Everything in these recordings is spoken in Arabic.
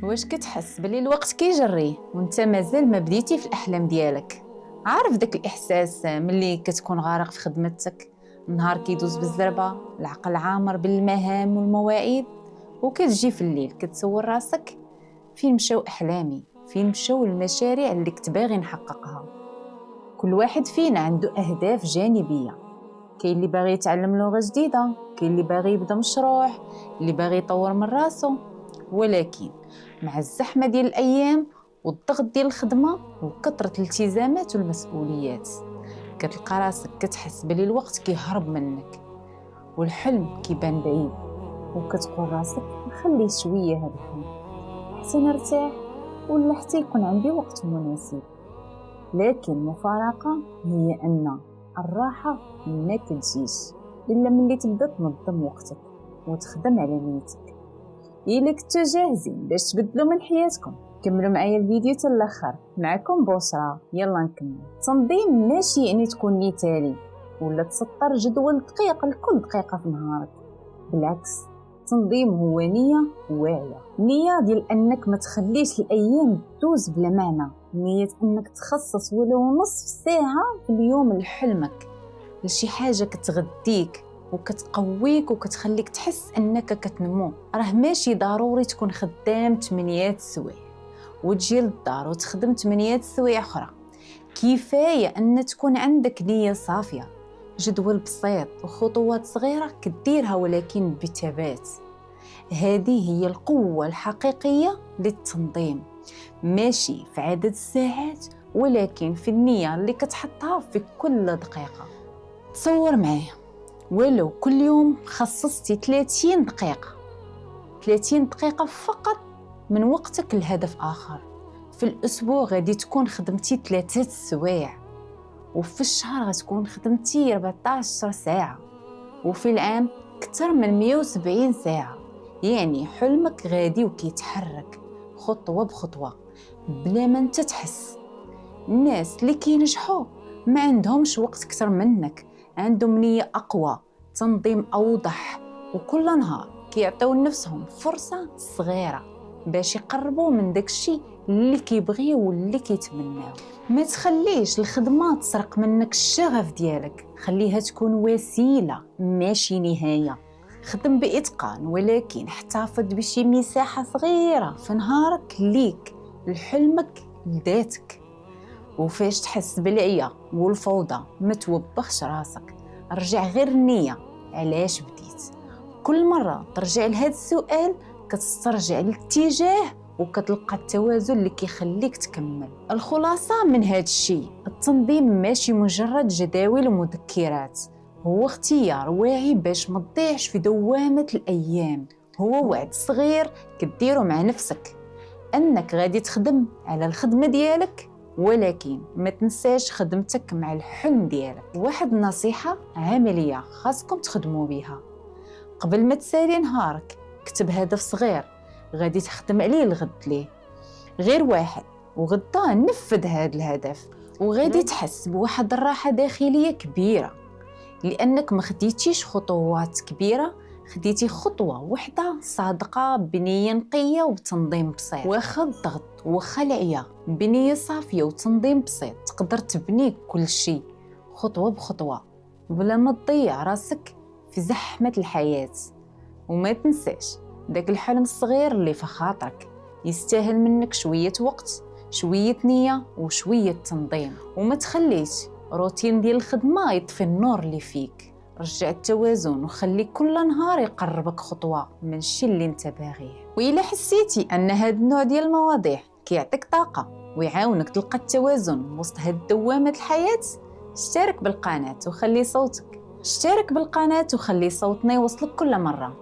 واش كتحس بلي الوقت كيجري وانت مازال ما بديتي في الاحلام ديالك؟ عارف داك الاحساس ملي كتكون غارق في خدمتك، النهار كيدوز بالزربه، العقل عامر بالمهام والمواعيد، وكتجي في الليل كتصور راسك فين مشاو احلامي، فين مشاو المشاريع اللي كنت باغي نحققها. كل واحد فينا عنده اهداف جانبيه، كاين اللي باغي يتعلم لغه جديده، كاين اللي باغي يبدا مشروع، اللي باغي يطور من راسو. ولكن مع الزحمه ديال الايام والضغط ديال الخدمه وكثره الالتزامات والمسؤوليات، كتلقى راسك كتحس بلي الوقت كيهرب منك والحلم كيبان بعيد، وكتقول راسك نخلي شويه هذا الحلم حتى نرتاح ولا حتى يكون عندي وقت مناسب. لكن المفارقه هي ان الراحه ما كتجيش الا ملي تبدا تنظم وقتك وتخدم على نيتك. إلا كنتو جاهزين باش تبدلوا من حياتكم، كملوا معايا الفيديو حتى الاخر. معكم بشرى، يلا نكمل. التنظيم ماشي يعني تكون مثالي ولا تسطر جدول دقيق لكل دقيقه في نهارك، بالعكس، التنظيم هو نيه واعيه، نيه ديال انك ما تخليش الايام تدوز بلا معنى، نيه انك تخصص ولو نصف ساعه في اليوم لحلمك، لشي حاجه كتغديك وكتقويك وكتخليك تحس انك كتنمو. راه ماشي ضروري تكون خدام 8 سوايع وتجي للدار وتخدم 8 سوايع اخرى، كفايه ان تكون عندك نيه صافيه، جدول بسيط وخطوات صغيره كديرها ولكن بثبات. هذه هي القوه الحقيقيه للتنظيم، ماشي في عدد الساعات ولكن في النيه اللي كتحطها في كل دقيقه. تصور معايا، ولو كل يوم خصصتي 30 دقيقة 30 دقيقة فقط من وقتك لهدف آخر، في الأسبوع غادي تكون خدمتي 3 سوايع، وفي الشهر غتكون خدمتي 14 ساعة، وفي العام أكثر من 170 ساعة. يعني حلمك غادي وكيتحرك خطوة بخطوة بلا ما انت تحس. الناس اللي كينجحوا ما عندهمش وقت أكثر منك، عندهم نية أقوى، تنظيم أوضح، وكل نهار كيعطيو لنفسهم فرصة صغيرة باش يقربوا من داكشي اللي كيبغيو واللي كيتمناو. ما تخليش الخدمة تسرق منك الشغف ديالك، خليها تكون وسيلة ماشي نهاية. خدم بإتقان ولكن احتفظ بشي مساحة صغيرة في نهارك ليك، لحلمك، لذاتك. وفاش تحس بالعيا والفوضى ما توبخش راسك، رجع غير النية علاش بديت. كل مرة ترجع لهذا السؤال كتسترجع الاتجاه وكتلقى التوازن اللي كيخليك تكمل. الخلاصة من هذا الشيء، التنظيم ماشي مجرد جداول ومذكرات، هو اختيار واعي باش ما تضيعش في دوامة الأيام. هو وعد صغير كديرو مع نفسك أنك غادي تخدم على الخدمة ديالك، ولكن ما تنساش خدمتك مع الحلم ديالك. واحد النصيحة عملية خاصكم تخدموا بها: قبل ما تسالي نهارك كتب هدف صغير غادي تخدم عليه الغد ليه، غير واحد، وغدا نفذ هذا الهدف، وغادي تحس بواحد الراحة داخلية كبيرة، لأنك ما خديتيش خطوات كبيرة، خديتي خطوة وحدة صادقة بنية نقية وبتنظيم بسيط. واخا الضغط واخا العيا، بنية صافية وتنظيم بسيط تقدر تبني كل شيء خطوة بخطوة بلا ما تضيع راسك في زحمة الحياة. وما تنساش داك الحلم الصغير اللي في خاطرك يستاهل منك شوية وقت، شوية نية وشوية تنظيم. وما تخليش روتين ديال الخدمة يطفي النور اللي فيك، رجع التوازن وخلي كل نهار يقربك خطوة من الشيء اللي انت باغيه. وإلا حسيتي أن هذا النوع ديال المواضيع كيعطيك طاقة ويعاونك تلقى التوازن وسط هاد دوامة الحياة، اشترك بالقناة وخلي صوتنا يوصلك كل مرة،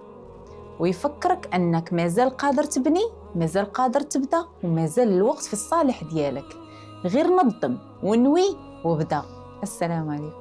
ويفكرك أنك مازال قادر تبني، مازال قادر تبدأ، ومازال الوقت في الصالح ديالك. غير نظم ونوي وابدأ. السلام عليكم.